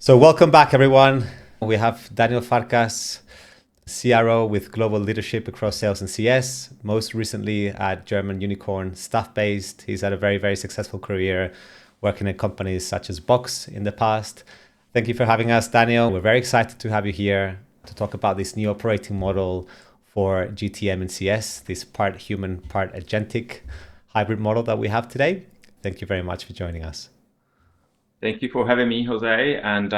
So welcome back, everyone. We have Daniel Farkas, CRO with global leadership across sales and CS, most recently at German unicorn Staffbase. He's had a very, very successful career working at companies such as Box in the past. Thank you for having us, Daniel. We're very excited to have you here to talk about this new operating model for GTM and CS, this part human, part agentic hybrid model that we have today. Thank you very much for joining us. Thank you for having me, Jose, and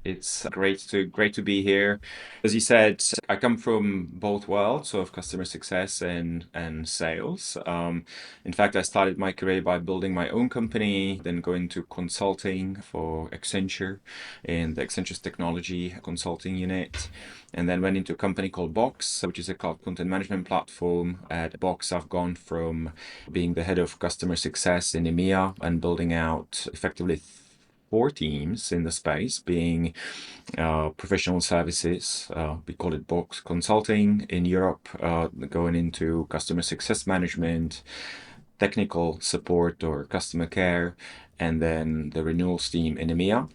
it's great to be here. As you said, I come from both worlds, so of customer success and sales. In fact, I started my career by building my own company, then going to consulting for Accenture in the Accenture's technology consulting unit, and then went into a company called Box, which is a cloud content management platform. At Box, I've gone from being the head of customer success in EMEA and building out effectively 4 teams in the space, being professional services, we call it Box Consulting in Europe, going into customer success management, technical support or customer care, and then the renewals team in EMEA.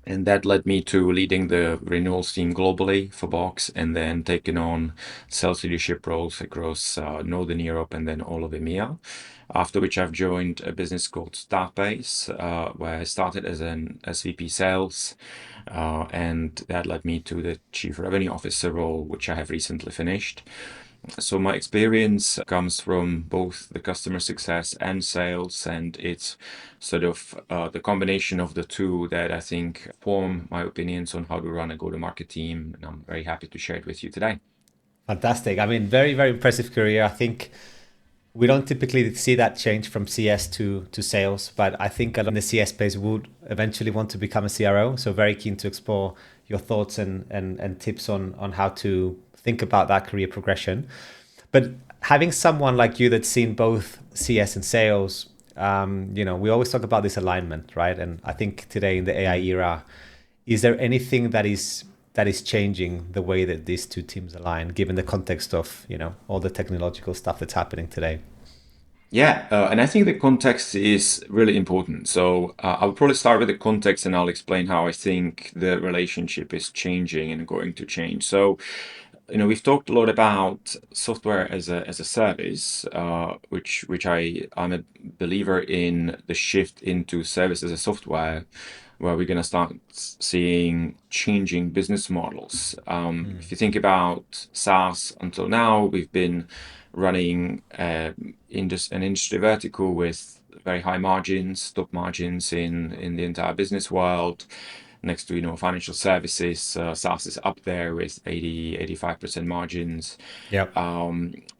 And that led me to leading the renewals team globally for Box and then taking on sales leadership roles across Northern Europe and then all of EMEA. After which I've joined a business called Staffbase, where I started as an SVP sales, and that led me to the Chief Revenue Officer role, which I have recently finished. So my experience comes from both the customer success and sales, and it's sort of the combination of the two that I think form my opinions on how to run a go-to-market team, and I'm very happy to share it with you today. Fantastic. I mean, very, very impressive career. I think we don't typically see that change from CS to sales, but I think a lot in the CS space would eventually want to become a CRO. So very keen to explore your thoughts and tips on how to think about that career progression. But having someone like you that's seen both CS and sales, we always talk about this alignment, right? And I think today in the AI era, is there anything that is changing the way that these two teams align, given the context of all the technological stuff that's happening today? Yeah, and I think the context is really important. So I'll probably start with the context and I'll explain how I think the relationship is changing and going to change. So, we've talked a lot about software as a service, which I'm a believer in the shift into service as a software, where we're going to start seeing changing business models. If you think about SaaS, until now, we've been running an industry vertical with very high margins, top margins in the entire business world. Next to financial services, SaaS is up there with 85% margins. Yeah.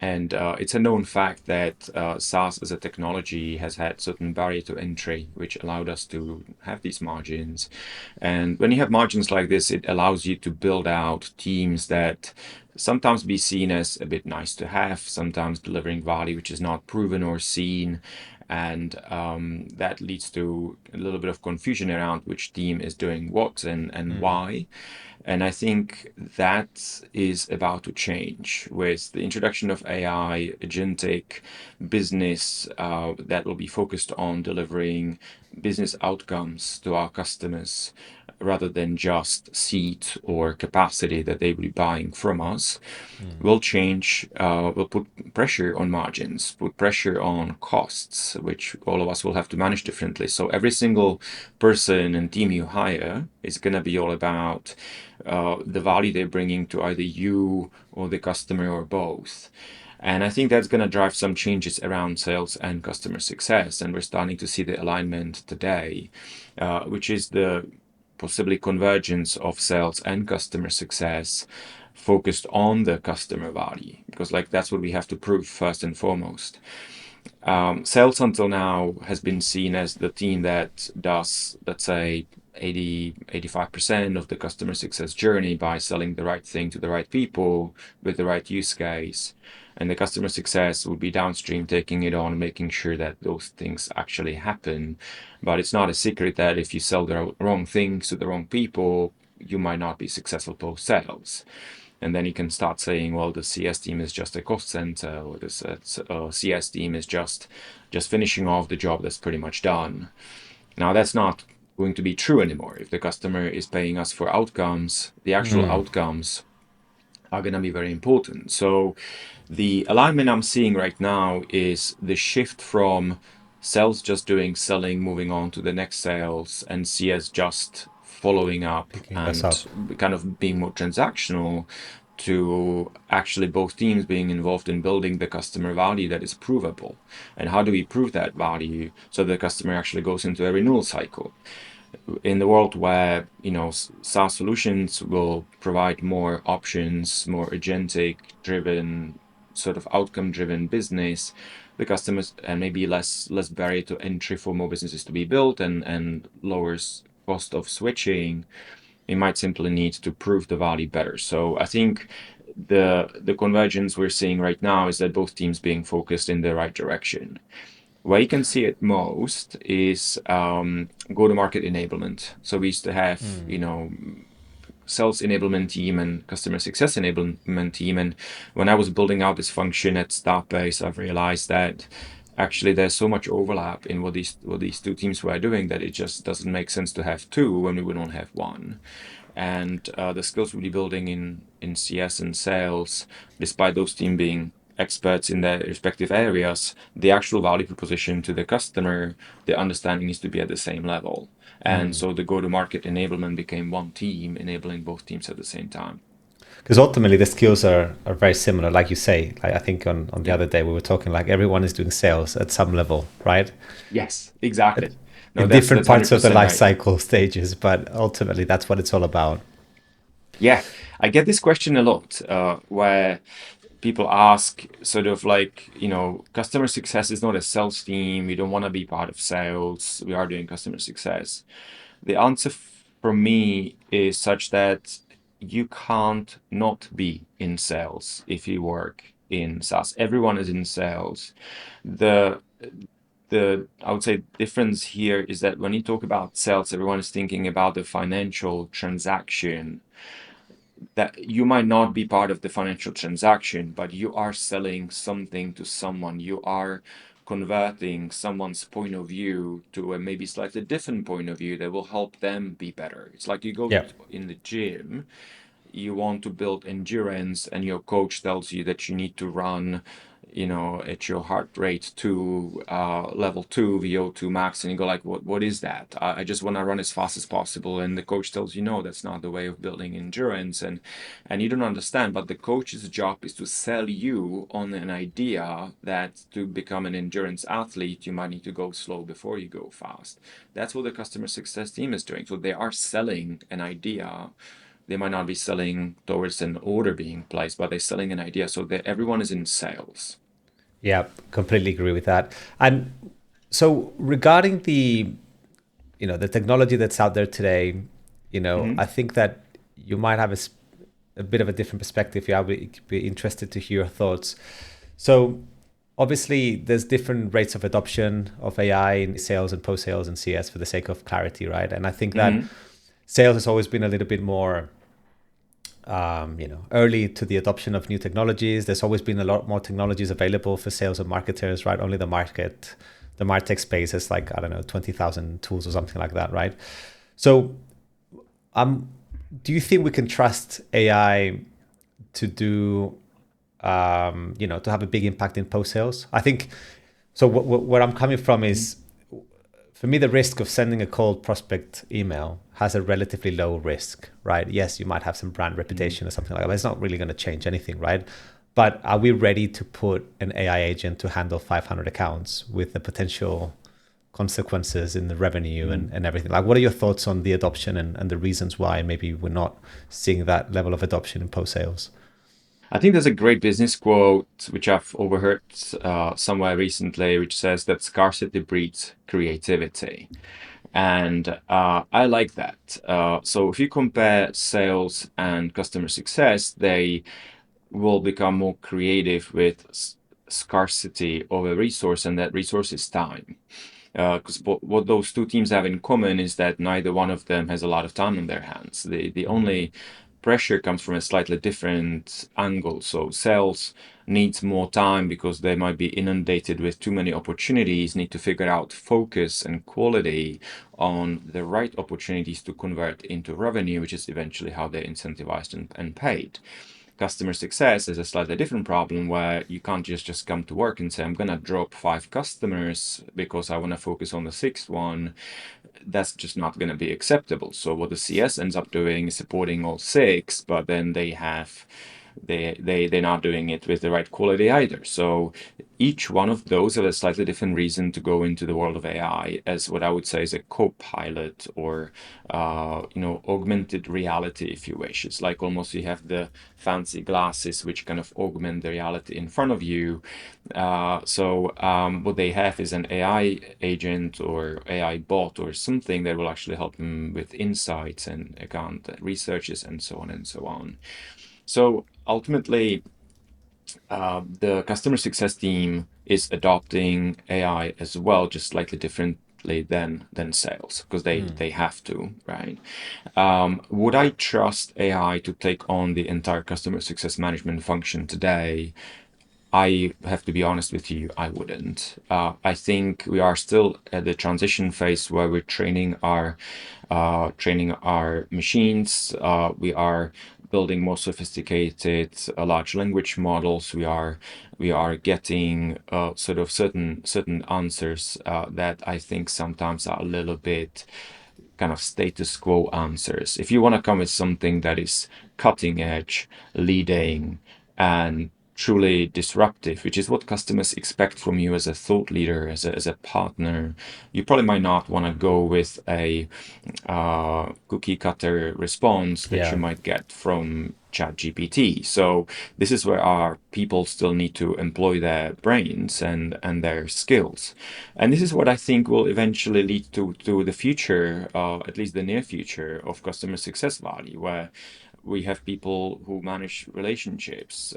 And it's a known fact that SaaS as a technology has had certain barrier to entry, which allowed us to have these margins. And when you have margins like this, it allows you to build out teams that sometimes be seen as a bit nice to have, sometimes delivering value which is not proven or seen. And that leads to a little bit of confusion around which team is doing what and why. And I think that is about to change with the introduction of AI, agentic business that will be focused on delivering business outcomes to our customers rather than just seat or capacity that they will be buying from us, will change, will put pressure on margins, put pressure on costs, which all of us will have to manage differently. So every single person and team you hire is going to be all about the value they're bringing to either you or the customer or both. And I think that's going to drive some changes around sales and customer success. And we're starting to see the alignment today, which is the possibly convergence of sales and customer success focused on the customer value, because that's what we have to prove first and foremost. Sales until now has been seen as the team that does, let's say, 85% of the customer success journey by selling the right thing to the right people with the right use case. And the customer success will be downstream, taking it on, making sure that those things actually happen. But it's not a secret that if you sell the wrong things to the wrong people, you might not be successful post sales. And then you can start saying, well, the CS team is just a cost center, or the CS team is just finishing off the job that's pretty much done. Now, that's not going to be true anymore. If the customer is paying us for outcomes, the actual outcomes are going to be very important. So the alignment I'm seeing right now is the shift from sales just doing selling, moving on to the next sales, and CS just following up Picking this up. and kind of being more transactional, to actually both teams being involved in building the customer value that is provable. And how do we prove that value so the customer actually goes into a renewal cycle? In the world where, you know, SaaS solutions will provide more options, more agentic driven, sort of outcome driven business, the customers, and maybe less barrier to entry for more businesses to be built, and lowers cost of switching, you might simply need to prove the value better. So I think the convergence we're seeing right now is that both teams being focused in the right direction. Where you can see it most is go-to-market enablement. So we used to have, you know, sales enablement team and customer success enablement team. And when I was building out this function at Staffbase, I've realized that actually there's so much overlap in what these two teams were doing that it just doesn't make sense to have two when we would not have one. And the skills we'll be building in CS and sales, despite those teams being experts in their respective areas, the actual value proposition to the customer, the understanding needs to be at the same level. And so the go-to-market enablement became one team, enabling both teams at the same time. Because ultimately the skills are very similar, like you say. Like I think on the other day we were talking like everyone is doing sales at some level, right? Yes, exactly. No, In that's different parts of the 100% life right. cycle stages, but ultimately that's what it's all about. Yeah, I get this question a lot, where people ask sort of like, you know, customer success is not a sales team. We don't want to be part of sales. We are doing customer success. The answer from me is such that you can't not be in sales if you work in SaaS. Everyone is in sales. The I would say difference here is that when you talk about sales, everyone is thinking about the financial transaction, that you might not be part of the financial transaction, but you are selling something to someone. You are converting someone's point of view to a maybe slightly different point of view that will help them be better. It's like you go Yeah. in the gym, you want to build endurance, and your coach tells you that you need to run, you know, at your heart rate to level 2 VO2 max, and you go like, what is that? I just want to run as fast as possible. And the coach tells you, no, that's not the way of building endurance. And you don't understand, but the coach's job is to sell you on an idea that to become an endurance athlete, you might need to go slow before you go fast. That's what the customer success team is doing. So they are selling an idea. They might not be selling towards an order being placed, but they're selling an idea. So that everyone is in sales. Yeah, completely agree with that. And so regarding the technology that's out there today, I think that you might have a bit of a different perspective. Yeah, I'd be interested to hear your thoughts. So obviously there's different rates of adoption of AI in sales and post-sales and CS for the sake of clarity, right? And I think that sales has always been a little bit more early to the adoption of new technologies. There's always been a lot more technologies available for sales and marketers, right? Only the MarTech space is like, I don't know, 20,000 tools or something like that, right? So do you think we can trust AI to do, to have a big impact in post sales? I think, so where I'm coming from is, for me, the risk of sending a cold prospect email has a relatively low risk, right? Yes, you might have some brand reputation or something like that, but it's not really going to change anything, right? But are we ready to put an AI agent to handle 500 accounts with the potential consequences in the revenue and everything? Like, what are your thoughts on the adoption and the reasons why maybe we're not seeing that level of adoption in post-sales? I think there's a great business quote, which I've overheard somewhere recently, which says that scarcity breeds creativity. And I like that. So if you compare sales and customer success, they will become more creative with scarcity of a resource, and that resource is time. Because what those two teams have in common is that neither one of them has a lot of time on their hands. The only pressure comes from a slightly different angle. So sales needs more time because they might be inundated with too many opportunities, need to figure out focus and quality on the right opportunities to convert into revenue, which is eventually how they're incentivized and paid. Customer success is a slightly different problem where you can't just come to work and say, I'm going to drop 5 customers because I want to focus on the sixth one. That's just not going to be acceptable. So what the CS ends up doing is supporting all 6, but then they're not doing it with the right quality either. So each one of those have a slightly different reason to go into the world of AI as what I would say is a co-pilot or augmented reality, if you wish. It's like almost you have the fancy glasses which kind of augment the reality in front of you. What they have is an AI agent or AI bot or something that will actually help them with insights and account researches and so on and so on. So ultimately, the customer success team is adopting AI as well, just slightly differently than sales, because they have to, right? Would I trust AI to take on the entire customer success management function today? I have to be honest with you, I wouldn't. I think we are still at the transition phase where we're training our machines. We are building more sophisticated large language models. We are getting sort of certain answers that I think sometimes are a little bit kind of status quo answers. If you want to come with something that is cutting edge, leading, and truly disruptive, which is what customers expect from you as a thought leader, as a partner, you probably might not want to go with a cookie cutter response that you might get from ChatGPT. So this is where our people still need to employ their brains and their skills. And this is what I think will eventually lead to the future, at least the near future of customer success value, where we have people who manage relationships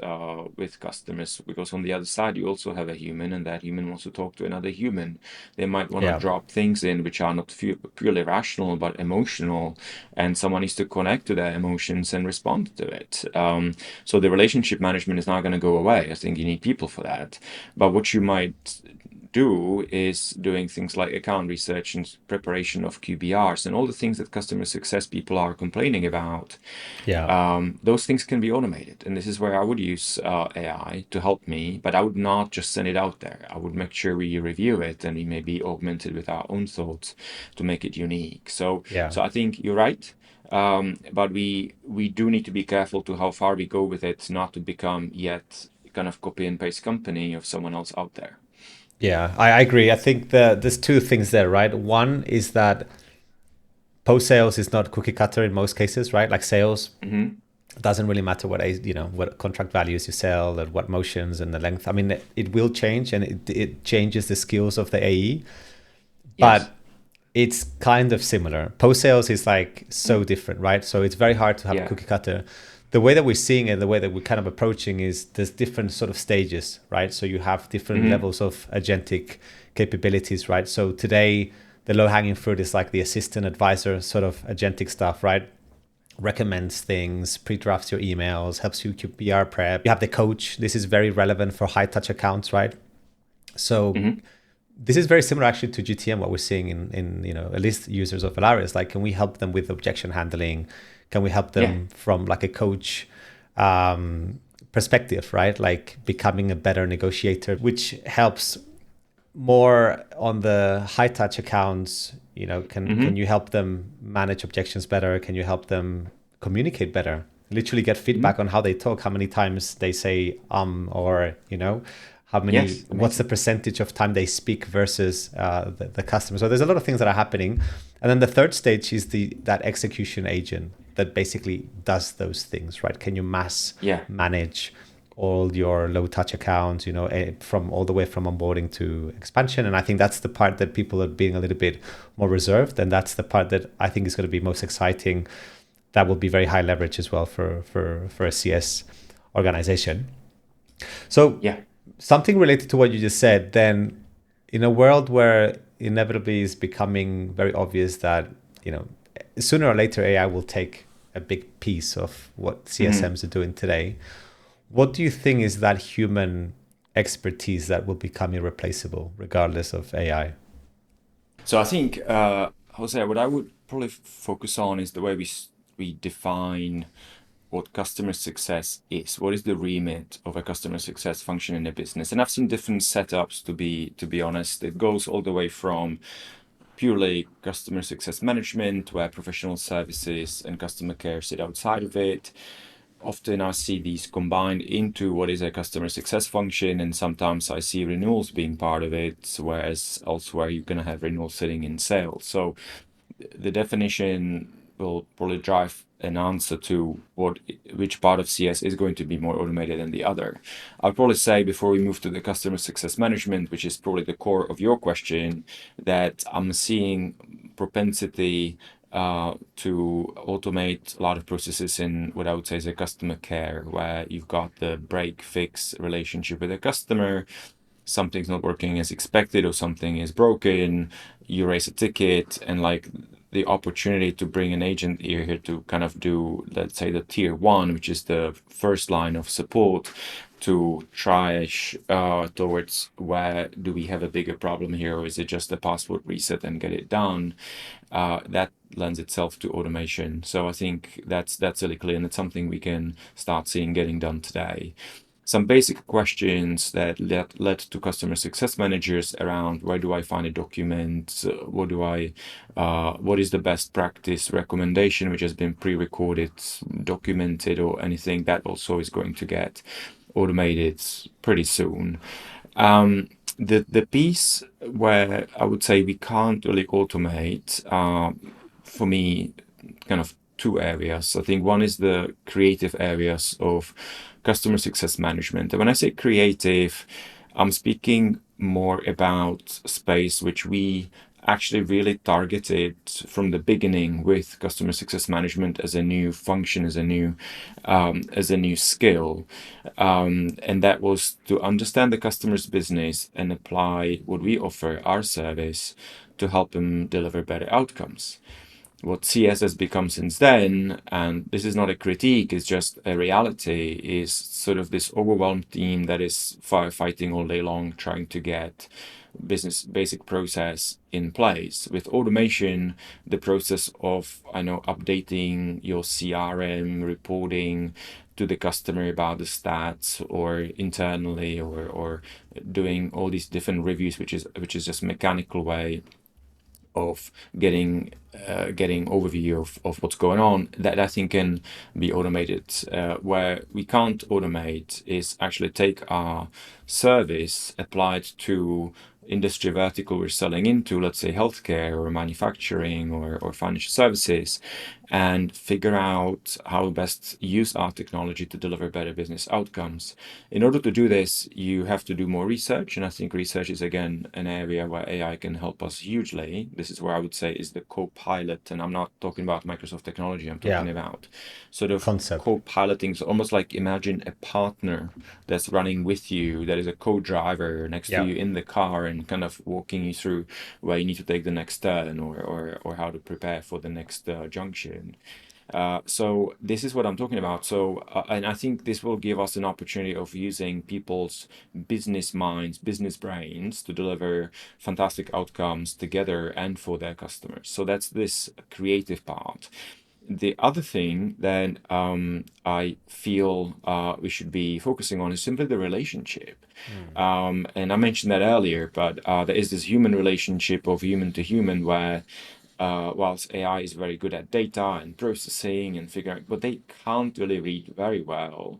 with customers, because on the other side, you also have a human, and that human wants to talk to another human. They might want to drop things in which are not purely rational, but emotional, and someone needs to connect to their emotions and respond to it. So the relationship management is not going to go away. I think you need people for that. But what you might do is doing things like account research and preparation of QBRs and all the things that customer success people are complaining about. Those things can be automated, and this is where I would use AI to help me, but I would not just send it out there. I would make sure we review it and we maybe augment it with our own thoughts to make it unique. So I think you're right. But we do need to be careful to how far we go with it, not to become yet kind of copy and paste company of someone else out there. Yeah, I agree. I think there's two things there, right? One is that post-sales is not cookie cutter in most cases, right? Like sales, doesn't really matter what contract values you sell and what motions and the length. I mean, it will change, and it changes the skills of the AE, but it's kind of similar. Post-sales is like so different, right? So it's very hard to have a cookie cutter. The way that we're seeing it, the way that we're kind of approaching is there's different sort of stages, right? So you have different levels of agentic capabilities, right? So today, the low-hanging fruit is like the assistant advisor sort of agentic stuff, right? Recommends things, pre-drafts your emails, helps you PR prep. You have the coach. This is very relevant for high-touch accounts, right? So this is very similar actually to GTM, what we're seeing in at least users of Velaris. Like, can we help them with objection handling? Can we help them from like a coach perspective, right? Like becoming a better negotiator, which helps more on the high touch accounts. Can you help them manage objections better? Can you help them communicate better? Literally get feedback on how they talk, how many times they say or how many, what's the percentage of time they speak versus the customer. So there's a lot of things that are happening. And then the third stage is that execution agent that basically does those things, right? Can you mass manage all your low touch accounts, from all the way from onboarding to expansion? And I think that's the part that people are being a little bit more reserved. And that's the part that I think is going to be most exciting. That will be very high leverage as well for a CS organization. So something related to what you just said, then in a world where inevitably is becoming very obvious that, sooner or later AI will take a big piece of what CSMs are doing today. What do you think is that human expertise that will become irreplaceable regardless of AI? So I think, Jose, what I would probably focus on is the way we define what customer success is. What is the remit of a customer success function in a business? And I've seen different setups, to be honest. It goes all the way from purely customer success management, where professional services and customer care sit outside of it. Often I see these combined into what is a customer success function, and sometimes I see renewals being part of it, whereas elsewhere you're going to have renewals sitting in sales. So the definition will probably drive an answer to which part of CS is going to be more automated than the other. I'll probably say, before we move to the customer success management, which is probably the core of your question, that I'm seeing propensity to automate a lot of processes in what I would say is a customer care, where you've got the break fix relationship with a customer. Something's not working as expected, or something is broken, you raise a ticket, and like the opportunity to bring an agent here to kind of do, let's say, the tier one, which is the first line of support, to triage towards where do we have a bigger problem here, or is it just a password reset and get it done. That lends itself to automation. So I think that's really clear, and it's something we can start seeing getting done today. Some basic questions that led to customer success managers around: where do I find a document? What is the best practice recommendation, which has been pre-recorded, documented, or anything that also is going to get automated pretty soon. The piece where I would say we can't really automate, for me, kind of two areas. I think one is the creative areas of customer success management. And when I say creative, I'm speaking more about space which we actually really targeted from the beginning with customer success management as a new function, as a new skill, and that was to understand the customer's business and apply what we offer, our service, to help them deliver better outcomes. What CS has become since then, and this is not a critique, it's just a reality, is sort of this overwhelmed team that is firefighting all day long, trying to get business basic process in place. With automation, the process of, updating your CRM, reporting to the customer about the stats, or internally, or doing all these different reviews, which is just mechanical way of getting overview of what's going on, that I think can be automated. Where we can't automate is actually take our service applied to industry vertical we're selling into, let's say healthcare or manufacturing or financial services, and figure out how best use our technology to deliver better business outcomes. In order to do this, you have to do more research, and I think research is again an area where AI can help us hugely. This is where I would say is the co-pilot, and I'm not talking about Microsoft technology, I'm talking about sort of concept. Co-piloting. So almost like imagine a partner that's running with you, that is a co-driver next to you in the car, and kind of walking you through where you need to take the next turn, or how to prepare for the next junction. So this is what I'm talking about. So, and I think this will give us an opportunity of using people's business minds, business brains, to deliver fantastic outcomes together and for their customers. So that's this creative part. The other thing that I feel we should be focusing on is simply the relationship. And I mentioned that earlier, but there is this human relationship of human to human, where whilst AI is very good at data and processing and figuring, what they can't really read very well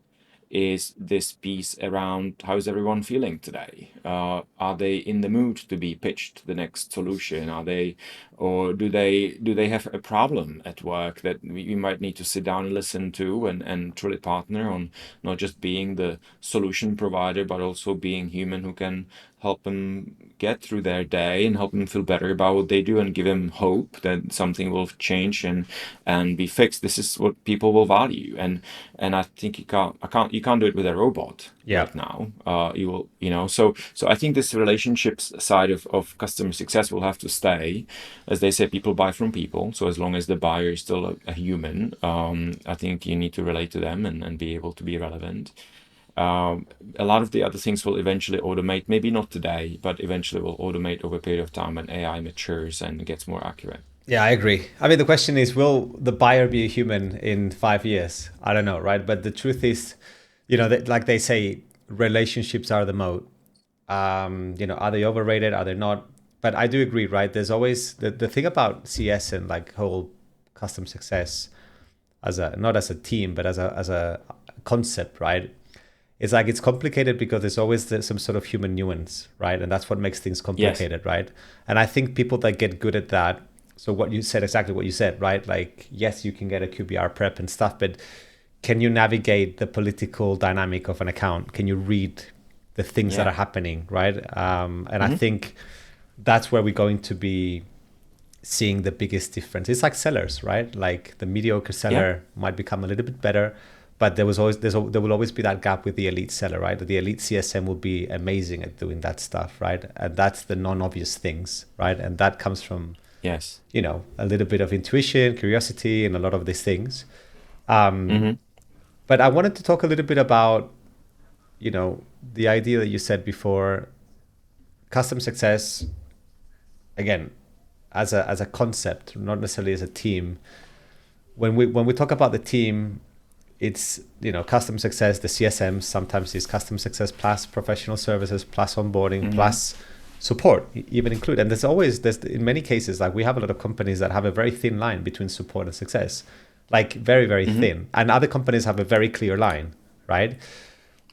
is this piece around how is everyone feeling today? Are they in the mood to be pitched the next solution? Are they, or do they have a problem at work that we might need to sit down and listen to, and truly partner on not just being the solution provider, but also being human who can help them get through their day and help them feel better about what they do, and give them hope that something will change and be fixed. This is what people will value, and I think you can't do it with a robot right now. So I think this relationships side of customer success will have to stay. as they say, people buy from people. So as long as the buyer is still a human, I think you need to relate to them and be able to be relevant. A lot of the other things will eventually automate, maybe not today, but eventually will automate over a period of time when AI matures and gets more accurate. Yeah, I agree. I mean, the question is, will the buyer be a human in 5 years? I don't know, right? But the truth is, like they say, relationships are the moat. Are they overrated? Are they not? But I do agree, right? There's always the thing about CS and like whole custom success as a not as a team, but as a concept, right? It's like it's complicated because there's always some sort of human nuance, right? And that's what makes things complicated, right? And I think people that get good at that. So what you said, exactly what you said, right? Like, yes, you can get a QBR prep and stuff, but can you navigate the political dynamic of an account? Can you read the things that are happening, right? And I think that's where we're going to be seeing the biggest difference. It's like sellers, right? Like the mediocre seller might become a little bit better, but there will always be that gap with the elite seller, right? The elite CSM will be amazing at doing that stuff, right? And that's the non-obvious things, right? And that comes from a little bit of intuition, curiosity, and a lot of these things. But I wanted to talk a little bit about, the idea that you said before, custom success, again, as a concept, not necessarily as a team. When we talk about the team, it's custom success. The CSM sometimes is custom success plus professional services plus onboarding plus support even include. And there's in many cases, like we have a lot of companies that have a very thin line between support and success, like very, very thin. And other companies have a very clear line, right?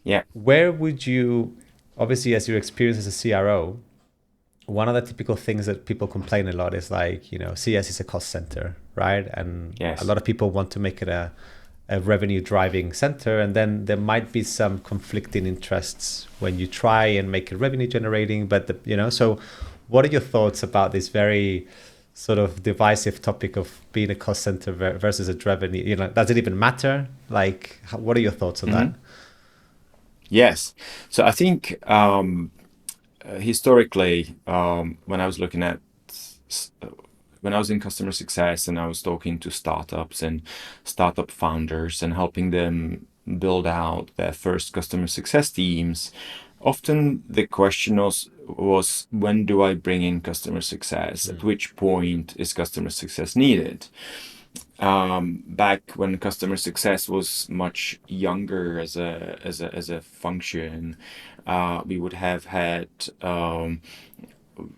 Yeah. Where would you, obviously, as your experience as a CRO, one of the typical things that people complain a lot is like, CS is a cost center, right? And a lot of people want to make it a revenue driving center. And then there might be some conflicting interests when you try and make it revenue generating. But, so what are your thoughts about this very sort of divisive topic of being a cost center versus a revenue? Does it even matter? Like, what are your thoughts on that? Yes. So I think historically, when I was looking at when I was in customer success and I was talking to startups and startup founders and helping them build out their first customer success teams, often the question was when do I bring in customer success? At which point is customer success needed? Back when customer success was much younger as a function, we would have had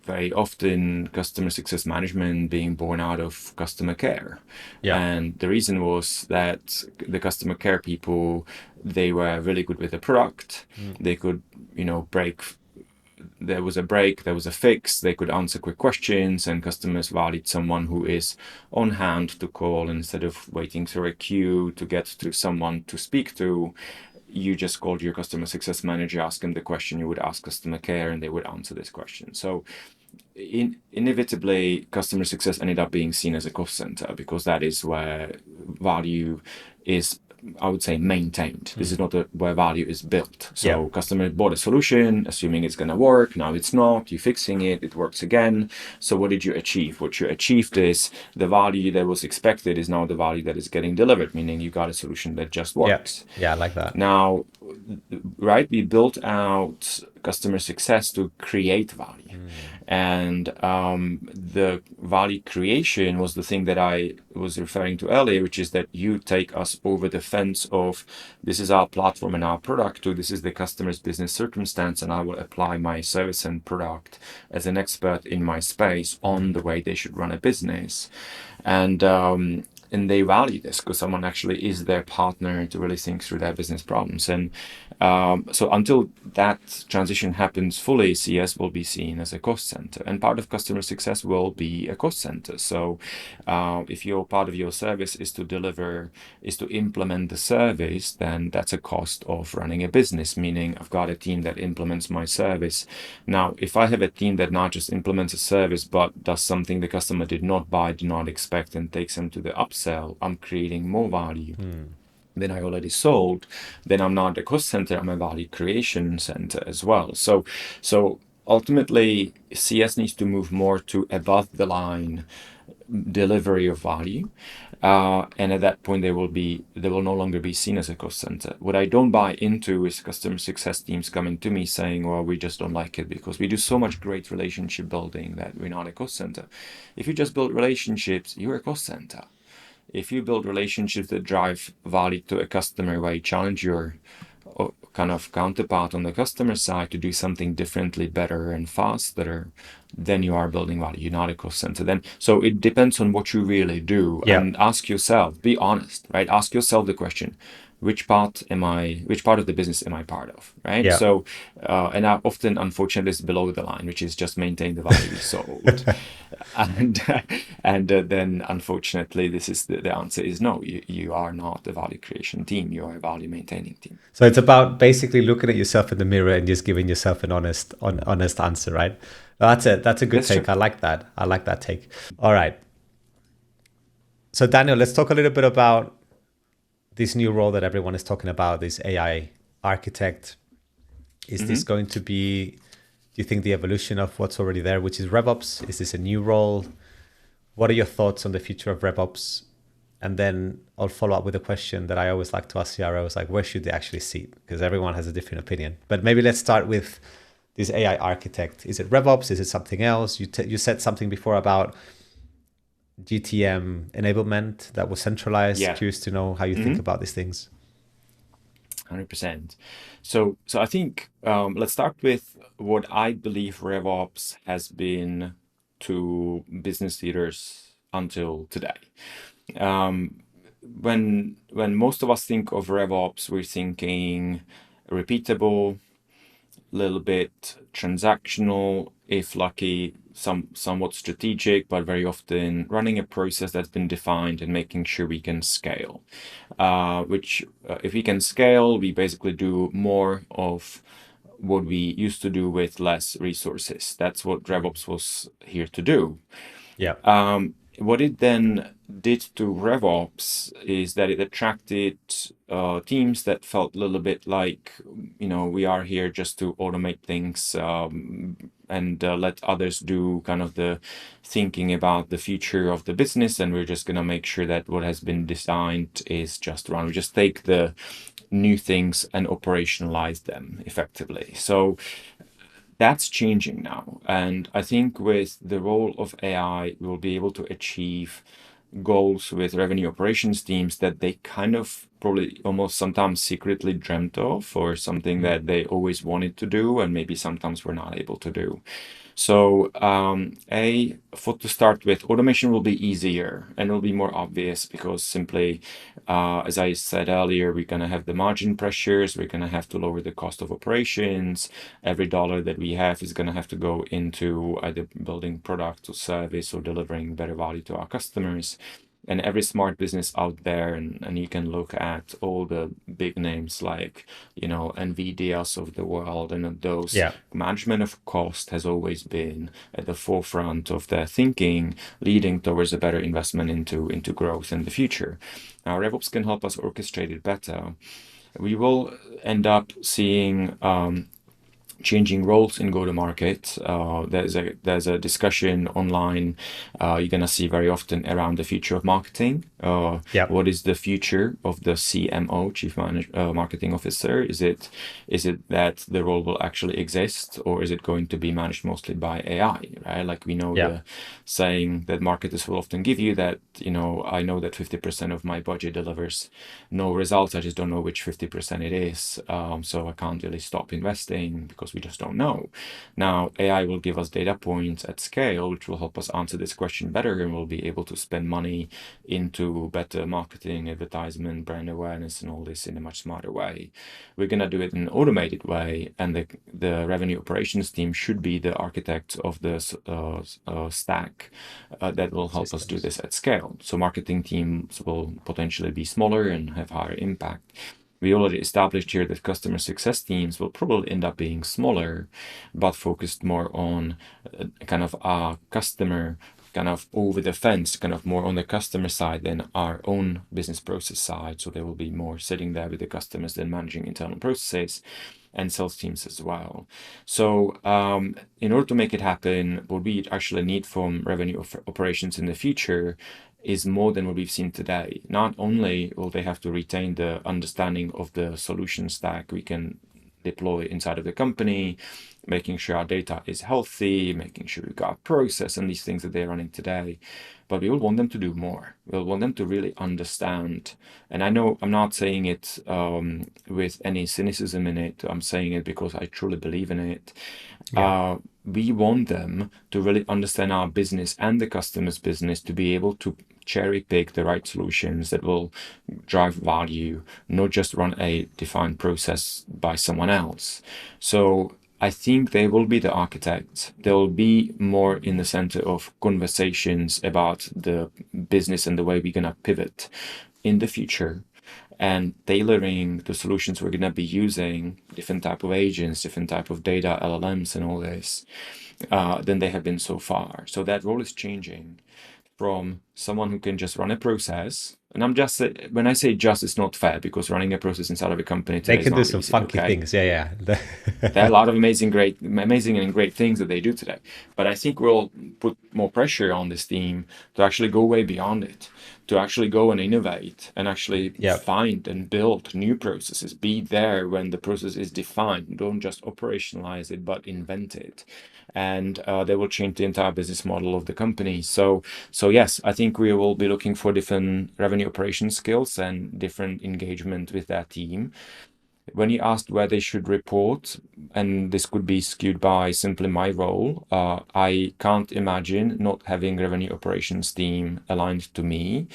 very often customer success management being born out of customer care. And the reason was that the customer care people, they were really good with the product. They could, there was a break, there was a fix, they could answer quick questions, and customers valued someone who is on hand to call instead of waiting through a queue to get to someone to speak to. You just called your customer success manager, ask them the question you would ask customer care, and they would answer this question. So inevitably, customer success ended up being seen as a cost center because that is where value is, I would say, maintained. This is not where value is built. So customer bought a solution, assuming it's going to work. Now it's not. You're fixing it. It works again. So what did you achieve? What you achieved is the value that was expected is now the value that is getting delivered, meaning you got a solution that just works. Yeah, I like that. Now, right, we built out customer success to create value. And the value creation was the thing that I was referring to earlier, which is that you take us over the fence of this is our platform and our product to this is the customer's business circumstance, and I will apply my service and product as an expert in my space on the way they should run a business. And they value this because someone actually is their partner to really think through their business problems. And so until that transition happens fully, CS will be seen as a cost center, and part of customer success will be a cost center. So if your part of your service is to implement the service, then that's a cost of running a business, meaning I've got a team that implements my service. Now, if I have a team that not just implements a service, but does something the customer did not buy, did not expect, and takes them to the upsell, I'm creating more value than I already sold. Then I'm not a cost center, I'm a value creation center as well. So ultimately, CS needs to move more to above the line delivery of value. And at that point, they will no longer be seen as a cost center. What I don't buy into is customer success teams coming to me saying, well, we just don't like it because we do so much great relationship building that we're not a cost center. If you just build relationships, you're a cost center. If you build relationships that drive value to a customer, where you challenge your kind of counterpart on the customer side to do something differently, better and faster, then you are building value. You're not a cost center. Then, so it depends on what you really do. Yeah. And ask yourself, be honest, right? Ask yourself the question, which part of the business am I part of, right? Yeah. So, and I often, unfortunately, is below the line, which is just maintain the value we sold. And then, unfortunately, this is the answer is no. You are not a value creation team. You are a value maintaining team. So it's about basically looking at yourself in the mirror and just giving yourself an honest answer, right? That's it. That's a good take. True. I like that. I like that take. All right. So Daniel, let's talk a little bit about this new role that everyone is talking about, this AI architect. Is this going to be, do you think, the evolution of what's already there, which is RevOps? Is this a new role? What are your thoughts on the future of RevOps? And then I'll follow up with a question that I always like to ask CROs, like, where should they actually sit? Because everyone has a different opinion. But maybe let's start with this AI architect. Is it RevOps? Is it something else? You said something before about GTM enablement that was centralized. Yeah. Curious to know how you think about these things. 100%. So I think let's start with what I believe RevOps has been to business leaders until today. When most of us think of RevOps, we're thinking repeatable, little bit transactional, if lucky, somewhat strategic, but very often running a process that's been defined and making sure we can scale. If we can scale, we basically do more of what we used to do with less resources. That's what RevOps was here to do. Yeah. What it then did to RevOps is that it attracted teams that felt a little bit like, we are here just to automate things and let others do kind of the thinking about the future of the business. And we're just going to make sure that what has been designed is just run. We just take the new things and operationalize them effectively. So that's changing now. And I think with the role of AI, we'll be able to achieve goals with revenue operations teams that they kind of probably almost sometimes secretly dreamt of, or something that they always wanted to do and maybe sometimes were not able to do. So to start with, automation will be easier and will be more obvious because simply, as I said earlier, we're going to have the margin pressures. We're going to have to lower the cost of operations. Every dollar that we have is going to have to go into either building product or service or delivering better value to our customers. And every smart business out there, and you can look at all the big names like, NVIDIAs of the world, and those management of cost has always been at the forefront of their thinking, leading towards a better investment into growth in the future. Now, RevOps can help us orchestrate it better. We will end up seeing changing roles in go-to-market. There's a discussion online you're gonna see very often around the future of marketing. What is the future of the CMO, Chief Marketing Officer? Is it that the role will actually exist, or is it going to be managed mostly by AI? Right? Like we know the saying that marketers will often give you that. I know that 50% of my budget delivers no results. I just don't know which 50% it is. So I can't really stop investing because we just don't know. Now, AI will give us data points at scale, which will help us answer this question better, and we'll be able to spend money into better marketing, advertisement, brand awareness, and all this in a much smarter way. We're going to do it in an automated way, and the revenue operations team should be the architect of the stack that will help us do this at scale. So marketing teams will potentially be smaller and have higher impact. We already established here that customer success teams will probably end up being smaller, but focused more on kind of our customer, kind of over the fence, kind of more on the customer side than our own business process side. So they will be more sitting there with the customers than managing internal processes. and sales teams as well. So in order to make it happen, what we actually need from revenue operations in the future is more than what we've seen today. Not only will they have to retain the understanding of the solution stack we can deploy inside of the company, making sure our data is healthy, making sure we've got a process and these things that they're running today. But we will want them to do more. We'll want them to really understand. And I know I'm not saying it with any cynicism in it. I'm saying it because I truly believe in it. We want them to really understand our business and the customer's business to be able to cherry pick the right solutions that will drive value, not just run a defined process by someone else. So I think they will be the architects. They will be more in the center of conversations about the business and the way we're going to pivot in the future, and tailoring the solutions we're going to be using, different type of agents, different type of data, LLMs and all this, than they have been so far. So that role is changing from someone who can just run a process. And I'm just, when I say just, it's not fair, because running a process inside of a company today They can do is not some easy, funky okay? things. Yeah. There are a lot of amazing and great things that they do today. But I think we'll put more pressure on this team to actually go way beyond it, to actually go and innovate and actually find and build new processes. Be there when the process is defined. Don't just operationalize it, but invent it. And they will change the entire business model of the company. So yes, I think we will be looking for different revenue operation skills and different engagement with that team. When you asked where they should report, and this could be skewed by simply my role, I can't imagine not having revenue operations team aligned to me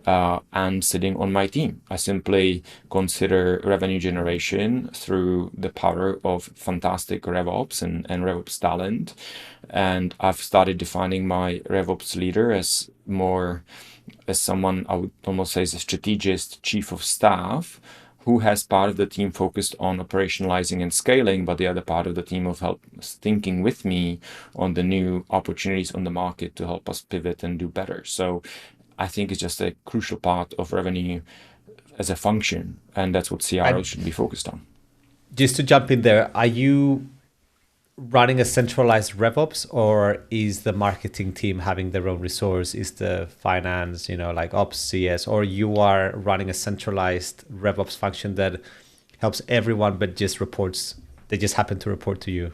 and sitting on my team. I simply consider revenue generation through the power of fantastic RevOps and RevOps talent. And I've started defining my RevOps leader as someone I would almost say is a strategist chief of staff, who has part of the team focused on operationalizing and scaling, but the other part of the team of help thinking with me on the new opportunities on the market to help us pivot and do better. So I think it's just a crucial part of revenue as a function, and that's what CROs should be focused on. Just to jump in there, are you running a centralized RevOps, or is the marketing team having their own resource? Is the finance, like ops, CS, or you are running a centralized RevOps function that helps everyone, but they just happen to report to you?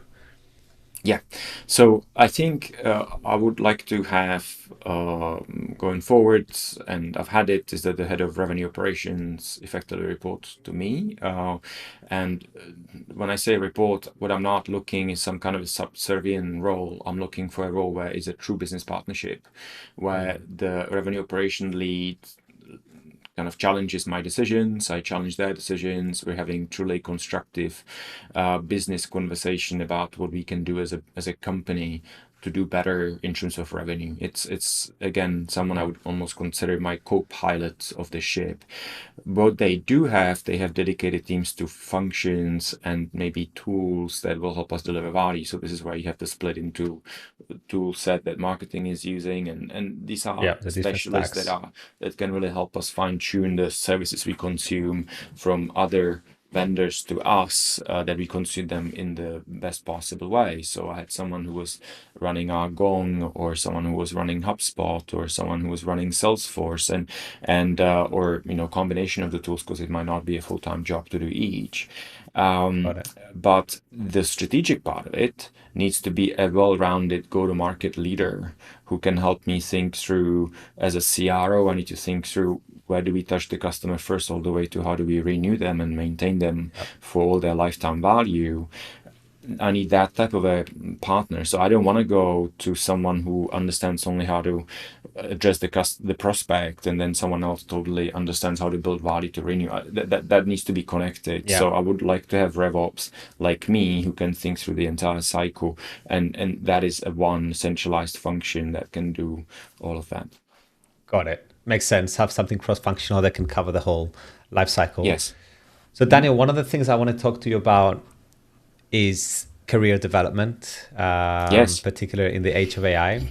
Yeah, so I think I would like to have going forward, and I've had it, is that the head of revenue operations effectively reports to me. And when I say report, what I'm not looking is some kind of a subservient role. I'm looking for a role where it's a true business partnership, where the revenue operation lead kind of challenges my decisions, I challenge their decisions. We're having truly constructive business conversation about what we can do as a company to do better in terms of revenue. It's again someone I would almost consider my co-pilot of the ship. What they have dedicated teams to functions and maybe tools that will help us deliver value. So this is where you have to split into the tool set that marketing is using, and these are specialists that can really help us fine tune the services we consume from other vendors to us, that we consume them in the best possible way. So I had someone who was running our Gong, or someone who was running HubSpot, or someone who was running Salesforce, and or combination of the tools, because it might not be a full-time job to do each. But the strategic part of it needs to be a well-rounded go-to-market leader who can help me think through. As a CRO, I need to think through, where do we touch the customer first, all the way to how do we renew them and maintain them for all their lifetime value. I need that type of a partner. So I don't want to go to someone who understands only how to address the prospect, and then someone else totally understands how to build value to renew. That needs to be connected. So I would like to have RevOps like me, who can think through the entire cycle, and that is a one centralized function that can do all of that. Got it. Makes sense. Have something cross-functional that can cover the whole life cycle. Yes. So Daniel, one of the things I want to talk to you about is career development, particularly in the age of AI.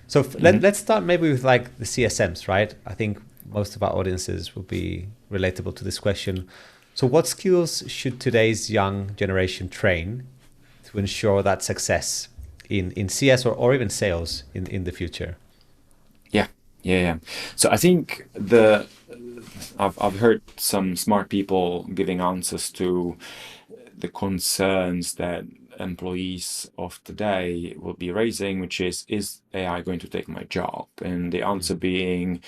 So let's start maybe with like the CSMs, right? I think most of our audiences will be relatable to this question. So what skills should today's young generation train to ensure that success in CS or even sales in the future? Yeah. So I think I've heard some smart people giving answers to the concerns that employees of today will be raising, which is AI going to take my job? And the answer being,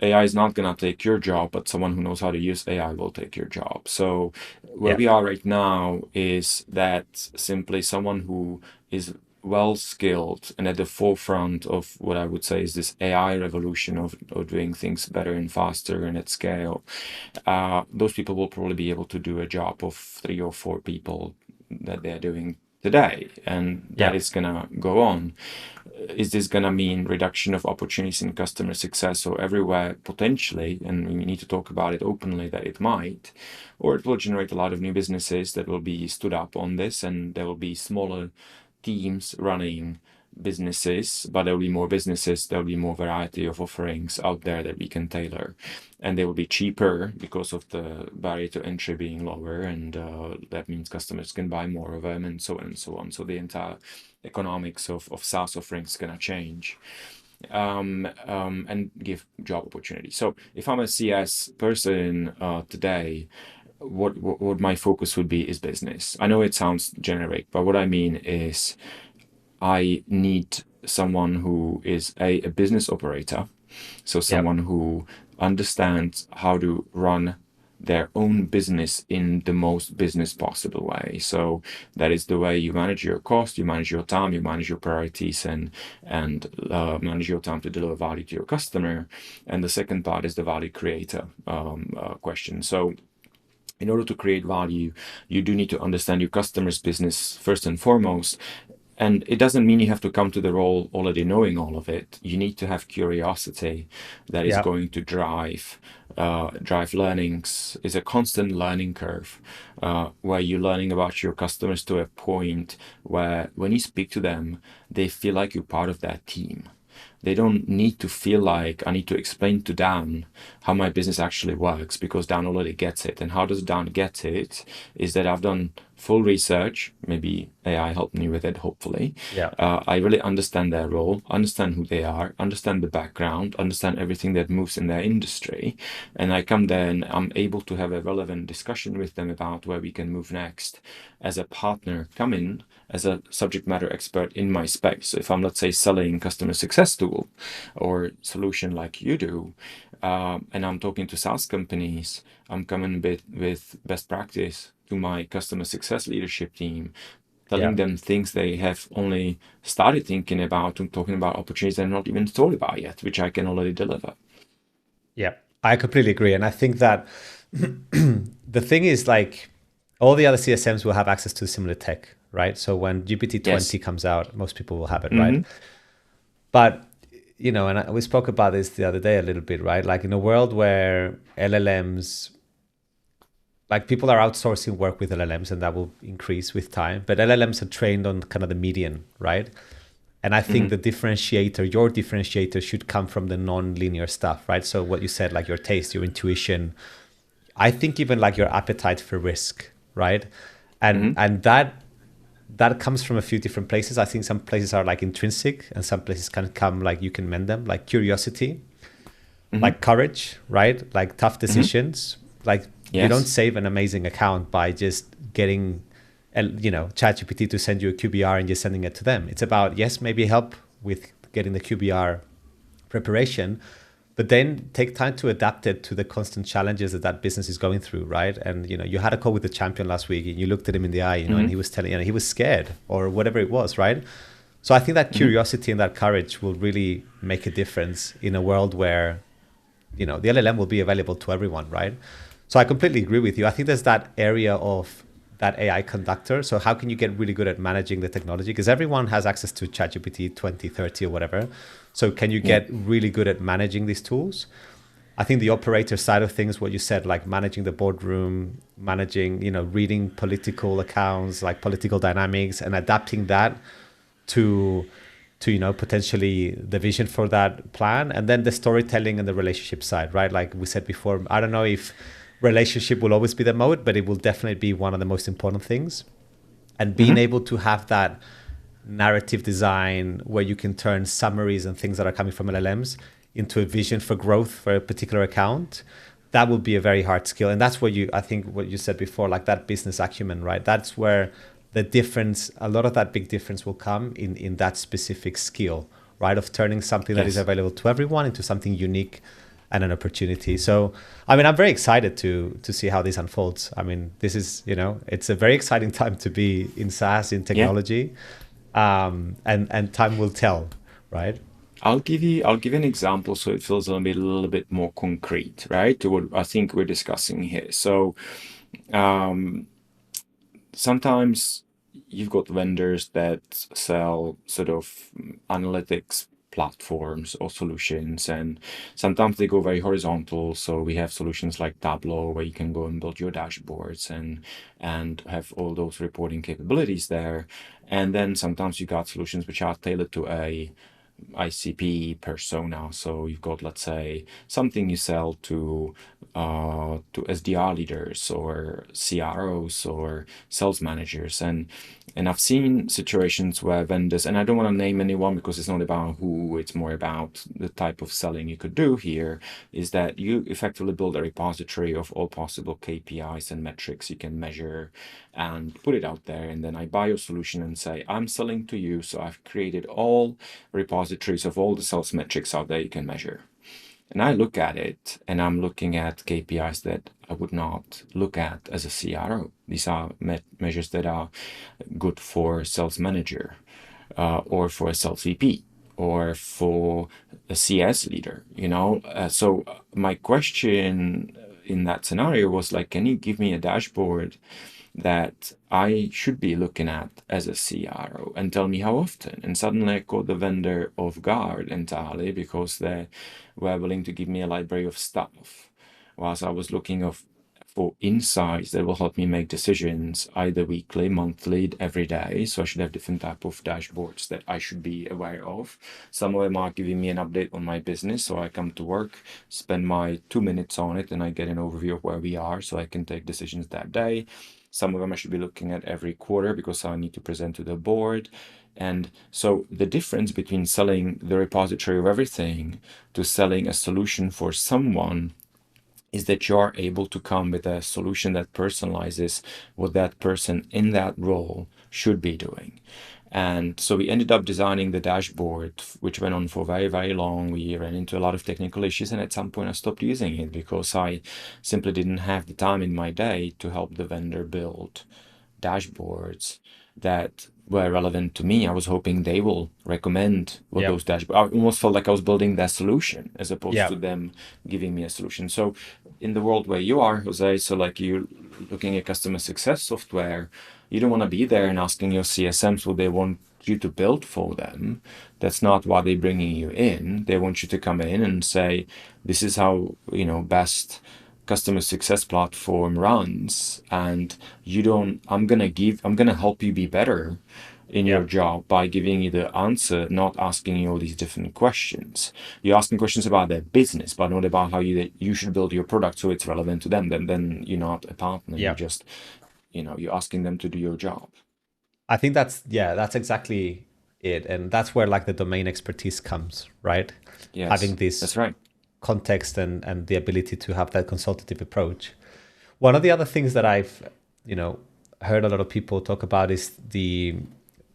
AI is not going to take your job, but someone who knows how to use AI will take your job. So where Yeah. we are right now is that simply someone who is well skilled and at the forefront of what I would say is this AI revolution of doing things better and faster and at scale, those people will probably be able to do a job of 3 or 4 people that they're doing today, and that Yeah. is going to go on. Is this going to mean reduction of opportunities in customer success or everywhere? Potentially, and we need to talk about it openly that it might, or it will generate a lot of new businesses that will be stood up on this, and there will be smaller teams running businesses, but there will be more businesses, there will be more variety of offerings out there that we can tailor, and they will be cheaper because of the barrier to entry being lower, and that means customers can buy more of them, and so on and so on. So the entire economics of SaaS offerings is going to change, and give job opportunities. So if I'm a CS person today, what my focus would be is business. I know it sounds generic, but what I mean is I need someone who is a business operator, so someone who understands how to run their own business in the most business possible way. So that is the way you manage your cost, you manage your time, you manage your priorities, and manage your time to deliver value to your customer. And the second part is the value creator question. So in order to create value, you do need to understand your customer's business first and foremost. And it doesn't mean you have to come to the role already knowing all of it. You need to have curiosity that is going to drive learnings. It's a constant learning curve where you're learning about your customers to a point where when you speak to them, they feel like you're part of their team. They don't need to feel like I need to explain to Dan how my business actually works, because Dan already gets it. And how does Dan get it? Is that I've done full research, maybe AI helped me with it, hopefully. I really understand their role, understand who they are, understand the background, understand everything that moves in their industry. And I come there and I'm able to have a relevant discussion with them about where we can move next as a partner, come in as a subject matter expert in my space. So if I'm, let's say, selling customer success tool or solution like you do, and I'm talking to SaaS companies, I'm coming with best practice to my customer success leadership team, telling them things they have only started thinking about and talking about opportunities they're not even thought about yet, which I can already deliver. Yeah, I completely agree. And I think that the thing is, like, all the other CSMs will have access to similar tech, right? So when GPT-20 comes out, most people will have it, right? But, you know, and we spoke about this the other day a little bit, right? Like in a world where LLMs, like people are outsourcing work with LLMs and that will increase with time, but LLMs are trained on kind of the median, right? And I think the differentiator, your differentiator should come from the non-linear stuff, right? So what you said, like your taste, your intuition, I think even like your appetite for risk, right? And that comes from a few different places. I think some places are like intrinsic and some places can come like you can mend them, like curiosity, like courage, right? Like tough decisions. Like you don't save an amazing account by just getting, you know, ChatGPT to send you a QBR and just sending it to them. It's about, yes, maybe help with getting the QBR preparation, but then take time to adapt it to the constant challenges that business is going through, right? And, you know, you had a call with the champion last week and you looked at him in the eye, you know, and he was telling, you know, he was scared or whatever it was, right? So I think that curiosity and that courage will really make a difference in a world where, you know, the LLM will be available to everyone, right? So I completely agree with you. I think there's that area of that AI conductor. So how can you get really good at managing the technology? Because everyone has access to ChatGPT 20, 30 or whatever. So can you get really good at managing these tools? I think the operator side of things, what you said, like managing the boardroom, managing, you know, reading political accounts, like political dynamics and adapting that to you know, potentially the vision for that plan. And then the storytelling and the relationship side, right? Like we said before, I don't know if relationship will always be the mode, but it will definitely be one of the most important things. And being Mm-hmm. able to have that narrative design where you can turn summaries and things that are coming from LLMs into a vision for growth for a particular account, that will be a very hard skill. And that's where I think what you said before, like that business acumen, right? That's where the difference, a lot of that big difference will come in that specific skill, right? Of turning something that is Yes. available to everyone into something unique and an opportunity. So, I mean, I'm very excited to see how this unfolds. I mean, this is, it's a very exciting time to be in SaaS, in Yeah. technology, and time will tell, right? I'll give you an example so it feels a little bit more concrete, right? To what I think we're discussing here. So sometimes you've got vendors that sell sort of analytics platforms or solutions, and sometimes they go very horizontal. So we have solutions like Tableau where you can go and build your dashboards and have all those reporting capabilities there. And then sometimes you got solutions which are tailored to a ICP persona. So you've got, let's say, something you sell to SDR leaders or CROs or sales managers, and I've seen situations where vendors, and I don't want to name anyone because it's not about who, it's more about the type of selling you could do here, is that you effectively build a repository of all possible KPIs and metrics you can measure and put it out there. And then I buy your solution and say, I'm selling to you. So I've created all repositories of all the sales metrics out there you can measure. And I look at it and I'm looking at KPIs that I would not look at as a CRO. These are measures that are good for a sales manager or for a sales VP or for a CS leader, So my question in that scenario was like, can you give me a dashboard that I should be looking at as a CRO and tell me how often? And suddenly I caught the vendor off guard entirely because they were willing to give me a library of stuff, whilst I was looking for insights that will help me make decisions either weekly, monthly, every day. So I should have different type of dashboards that I should be aware of. Some of them are giving me an update on my business. So I come to work, spend my 2 minutes on it, and I get an overview of where we are so I can take decisions that day. Some of them I should be looking at every quarter because I need to present to the board. And so the difference between selling the repository of everything to selling a solution for someone is that you are able to come with a solution that personalizes what that person in that role should be doing. And so we ended up designing the dashboard, which went on for very, very long. We ran into a lot of technical issues, and at some point I stopped using it because I simply didn't have the time in my day to help the vendor build dashboards that were relevant to me. I was hoping they will recommend what those dashboards. I almost felt like I was building their solution as opposed to them giving me a solution. So in the world where you are, Jose, so like you looking at customer success software, you don't want to be there and asking your CSMs what they want you to build for them. That's not why they're bringing you in. They want you to come in and say, this is how, best customer success platform runs, and I'm gonna help you be better in your job by giving you the answer, not asking you all these different questions. You're asking questions about their business, but not about how you should build your product so it's relevant to them. Then you're not a partner. You just, you're asking them to do your job. I think that's exactly it. And that's where like the domain expertise comes, right? Yes, Having this that's right. context and the ability to have that consultative approach. One of the other things that I've, heard a lot of people talk about is the,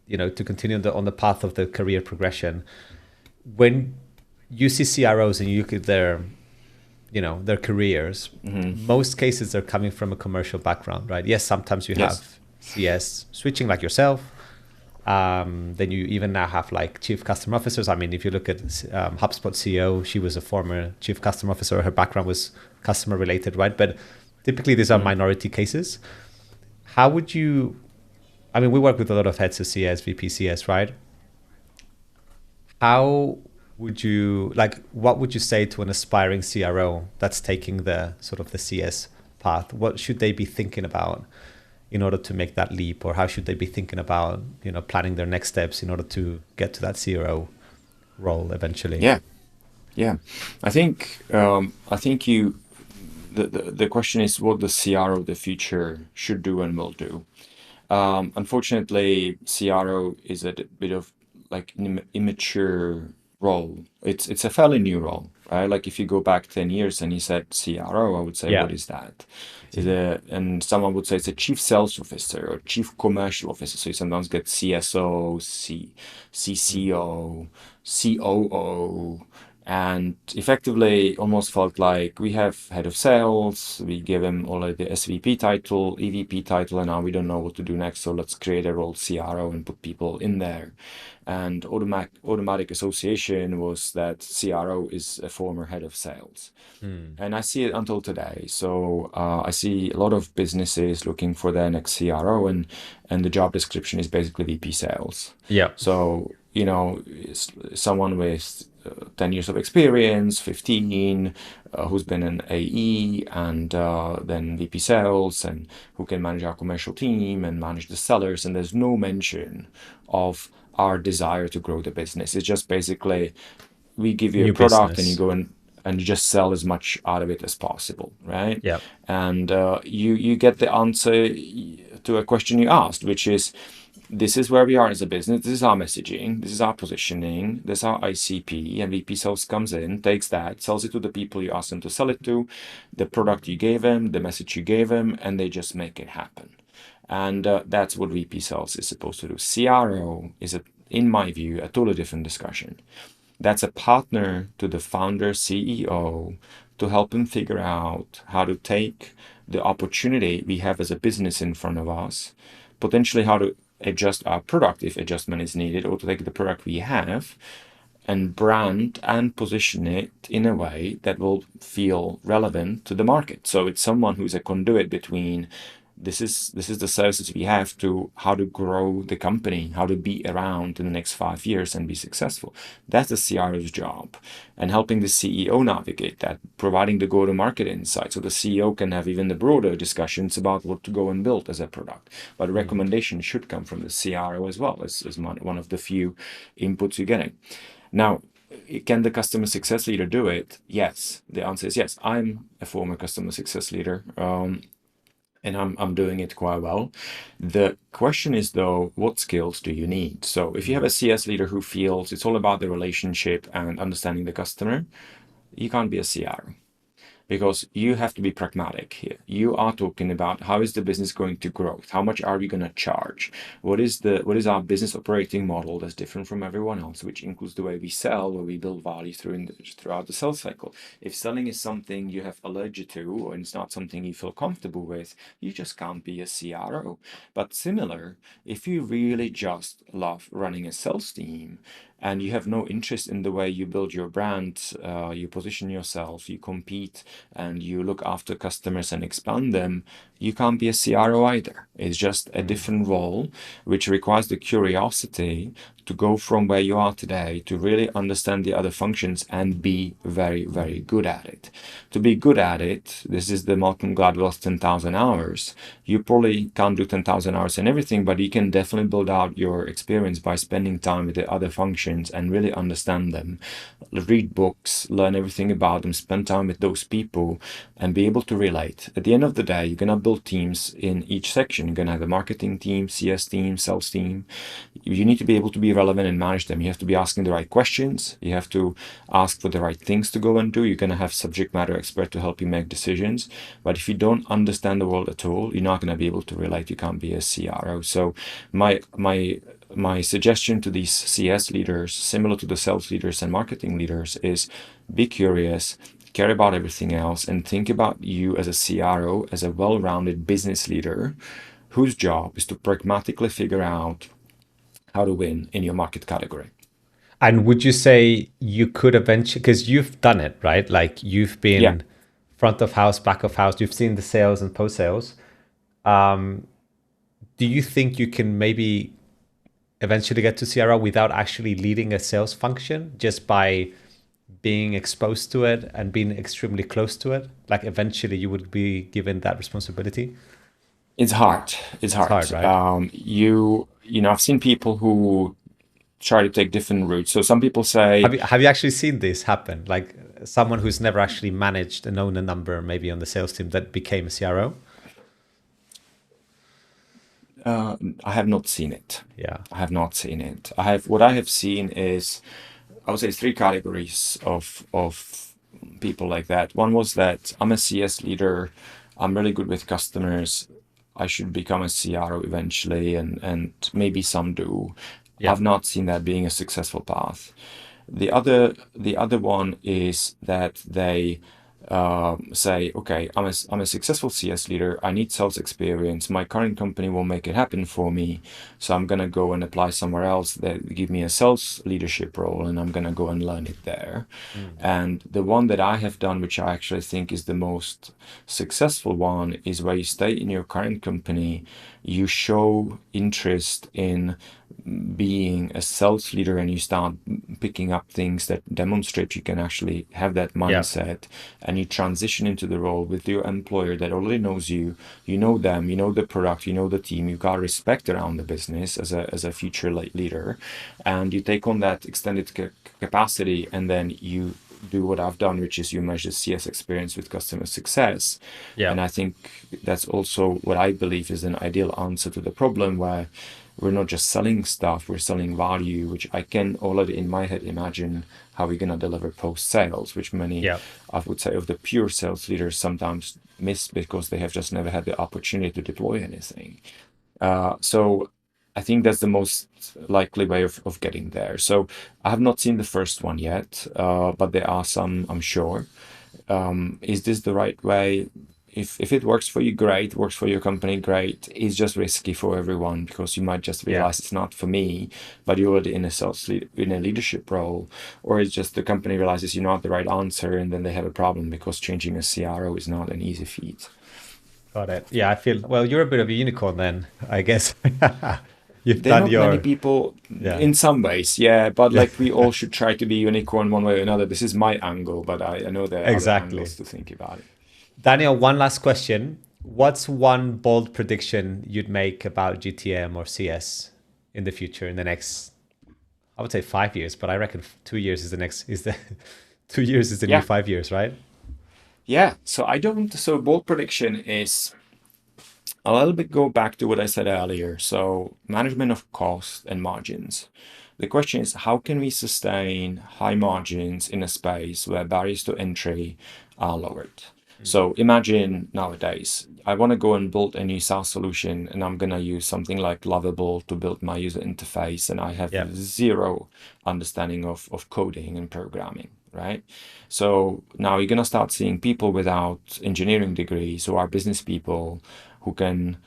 to continue on the path of the career progression. When you see CROs and you look at their careers, most cases they're coming from a commercial background, right? Yes, sometimes you have CS switching like yourself. Then you even now have like chief customer officers. I mean, if you look at HubSpot CEO, she was a former chief customer officer. Her background was customer related, right? But typically these are minority cases. How would you, I mean, we work with a lot of heads of CS, VP CS, right? How would you, what would you say to an aspiring CRO that's taking the sort of the CS path? What should they be thinking about in order to make that leap, or how should they be thinking about, planning their next steps in order to get to that CRO role eventually? Yeah. I think you the question is what the CRO of the future should do and will do. Unfortunately, CRO is a bit of like an immature role. It's a fairly new role, right? Like if you go back 10 years and you said CRO, I would say, Yeah. what is that? And someone would say it's a chief sales officer or chief commercial officer. So you sometimes get CSO, CCO, COO, and effectively almost felt like we have head of sales, we give him already the SVP title, EVP title, and now we don't know what to do next, so let's create a role CRO and put people in there. And automatic association was that CRO is a former head of sales. And I see it until today. So I see a lot of businesses looking for their next CRO, and the job description is basically VP sales. Yeah. So, someone with 10 years of experience, 15, who's been an AE and then VP sales, and who can manage our commercial team and manage the sellers. And there's no mention of our desire to grow the business. It's just basically we give you a New product and you business. go and you just sell as much out of it as possible, right? Yeah. And you get the answer to a question you asked, which is, this is where we are as a business, this is our messaging, this is our positioning, this is our ICP, and VP sales comes in, takes that, sells it to the people you asked them to sell it to, the product you gave them, the message you gave them, and they just make it happen. And that's what VP sales is supposed to do. CRO is, in my view, a totally different discussion. That's a partner to the founder, CEO, to help him figure out how to take the opportunity we have as a business in front of us, potentially how to adjust our product if adjustment is needed, or to take the product we have and brand and position it in a way that will feel relevant to the market. So it's someone who's a conduit between this is the services we have to how to grow the company, how to be around in the next 5 years and be successful. That's the CRO's job, and helping the CEO navigate that, providing the go-to-market insight so the CEO can have even the broader discussions about what to go and build as a product. But recommendation should come from the CRO as well as one of the few inputs you're getting. Now, can the customer success leader do it? Yes. The answer is yes. I'm a former customer success leader. And I'm doing it quite well. The question is, though, what skills do you need? So if you have a CS leader who feels it's all about the relationship and understanding the customer, you can't be a CRO, because you have to be pragmatic here. You are talking about how is the business going to grow? How much are we going to charge? What is our business operating model that's different from everyone else, which includes the way we sell, where we build value throughout the sales cycle. If selling is something you have allergy to, and it's not something you feel comfortable with, you just can't be a CRO. But similar, if you really just love running a sales team and you have no interest in the way you build your brand, you position yourself, you compete, and you look after customers and expand them, you can't be a CRO either. It's just a different role, which requires the curiosity to go from where you are today to really understand the other functions and be very, very good at it. To be good at it, this is the Malcolm Gladwell's 10,000 hours. You probably can't do 10,000 hours in everything, but you can definitely build out your experience by spending time with the other functions and really understand them. Read books, learn everything about them, spend time with those people, and be able to relate. At the end of the day, you're going to build teams in each section. You're going to have a marketing team, CS team, sales team. You need to be able to be relevant and manage them. You have to be asking the right questions. You have to ask for the right things to go and do. You're going to have subject matter expert to help you make decisions. But if you don't understand the world at all, you're not going to be able to relate. You can't be a CRO. So my suggestion to these CS leaders, similar to the sales leaders and marketing leaders, is be curious, care about everything else, and think about you as a CRO, as a well-rounded business leader whose job is to pragmatically figure out how to win in your market category. And would you say you could eventually, because you've done it, right? Like you've been front of house, back of house, you've seen the sales and post sales. Do you think you can maybe eventually get to CRO without actually leading a sales function, just by being exposed to it and being extremely close to it? Like eventually you would be given that responsibility? It's hard. It's It's hard, hard. right? I've seen people who try to take different routes. So some people say, Have you actually seen this happen? Like someone who's never actually managed and known a number, maybe on the sales team, that became a CRO? I have not seen it. Yeah. I have not seen it. What I have seen is, I would say, three categories of people like that. One was that I'm a CS leader, I'm really good with customers, I should become a CRO eventually, and maybe some do. Yeah. I've not seen that being a successful path. The other one is that they say, okay, I'm a successful CS leader. I need sales experience. My current company will make it happen for me. So I'm going to go and apply somewhere else that give me a sales leadership role, and I'm going to go and learn it there. And the one that I have done, which I actually think is the most successful one, is where you stay in your current company, you show interest in being a sales leader, and you start picking up things that demonstrate you can actually have that mindset, and you transition into the role with your employer that already knows you, you know them, you know the product, you know the team, you got respect around the business as a future leader, and you take on that extended capacity, and then you do what I've done, which is you measure CS experience with customer success. Yeah. And I think that's also what I believe is an ideal answer to the problem, where we're not just selling stuff, we're selling value, which I can already in my head imagine how we're going to deliver post sales, which many, I would say, of the pure sales leaders sometimes miss because they have just never had the opportunity to deploy anything. So I think that's the most likely way of getting there. So I have not seen the first one yet, but there are some, I'm sure. Is this the right way? If it works for you, great. Works for your company, great. It's just risky for everyone because you might just realize it's not for me, but you're already in a leadership role, or it's just the company realizes you're not the right answer, and then they have a problem because changing a CRO is not an easy feat. Got it. Yeah, I feel, well, you're a bit of a unicorn then, I guess. You've There are done not many people in some ways, but like we all should try to be unicorn one way or another. This is my angle, but I know there are other angles to think about it. Daniel, one last question. What's one bold prediction you'd make about GTM or CS in the future, in the next, I would say 5 years, but I reckon 2 years is the next, 2 years is the new 5 years, right? Yeah. So bold prediction is a little bit go back to what I said earlier. So management of cost and margins. The question is, how can we sustain high margins in a space where barriers to entry are lowered? So imagine nowadays, I want to go and build a new SaaS solution, and I'm going to use something like Lovable to build my user interface, and I have zero understanding of coding and programming, right? So now you're going to start seeing people without engineering degrees who are business people who can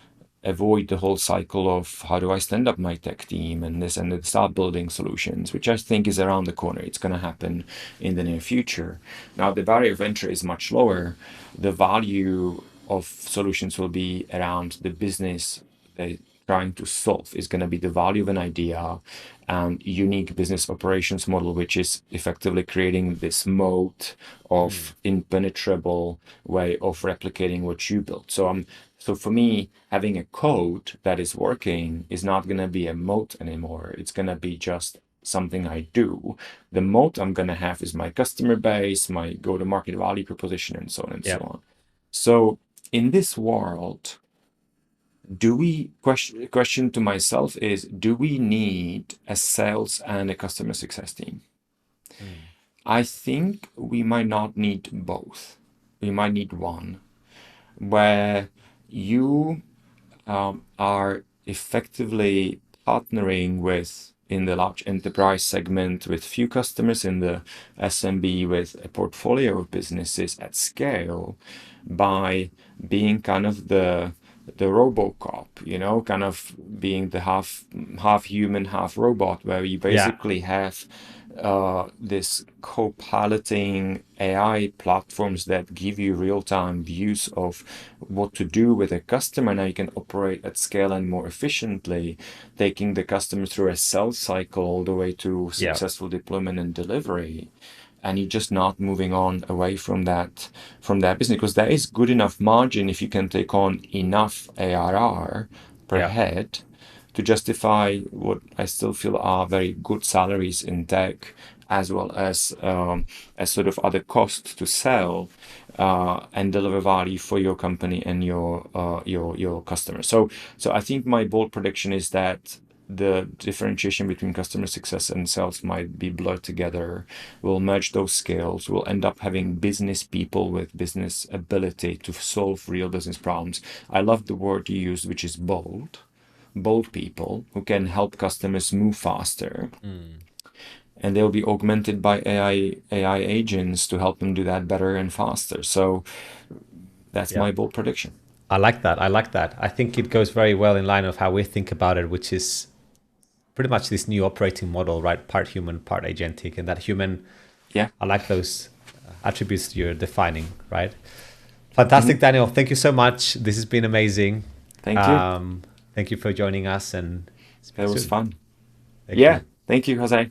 avoid the whole cycle of how do I stand up my tech team and this, and then start building solutions, which I think is around the corner. It's going to happen in the near future. Now, the barrier of entry is much lower. The value of solutions will be around the business they're trying to solve. Is going to be the value of an idea and unique business operations model, which is effectively creating this moat of impenetrable way of replicating what you built. So for me, having a code that is working is not going to be a moat anymore. It's going to be just something I do. The moat I'm going to have is my customer base, my go-to-market value proposition, and so on and so on. So in this world, question to myself is, do we need a sales and a customer success team? I think we might not need both. We might need one, where you are effectively partnering with, in the large enterprise segment, with few customers, in the SMB with a portfolio of businesses at scale, by being kind of the RoboCop, kind of being the half human, half robot, where you basically have this co-piloting AI platforms that give you real-time views of what to do with a customer. Now you can operate at scale and more efficiently, taking the customer through a sales cycle all the way to successful deployment and delivery. And you're just not moving on away from that business, because there is good enough margin if you can take on enough ARR per head to justify what I still feel are very good salaries in tech, as well as sort of other costs to sell and deliver value for your company and your customers. So I think my bold prediction is that the differentiation between customer success and sales might be blurred together. We'll merge those skills. We'll end up having business people with business ability to solve real business problems. I love the word you used, which is bold. Bold people who can help customers move faster. And they'll be augmented by AI agents to help them do that better and faster. So that's my bold prediction. I like that. I think it goes very well in line of how we think about it, which is pretty much this new operating model, right? Part human, part agentic, and that human. Yeah. I like those attributes you're defining, right? Fantastic, Daniel. Thank you so much. This has been amazing. Thank you. Thank you for joining us, and it was fun. Thank you. Thank you, Jose.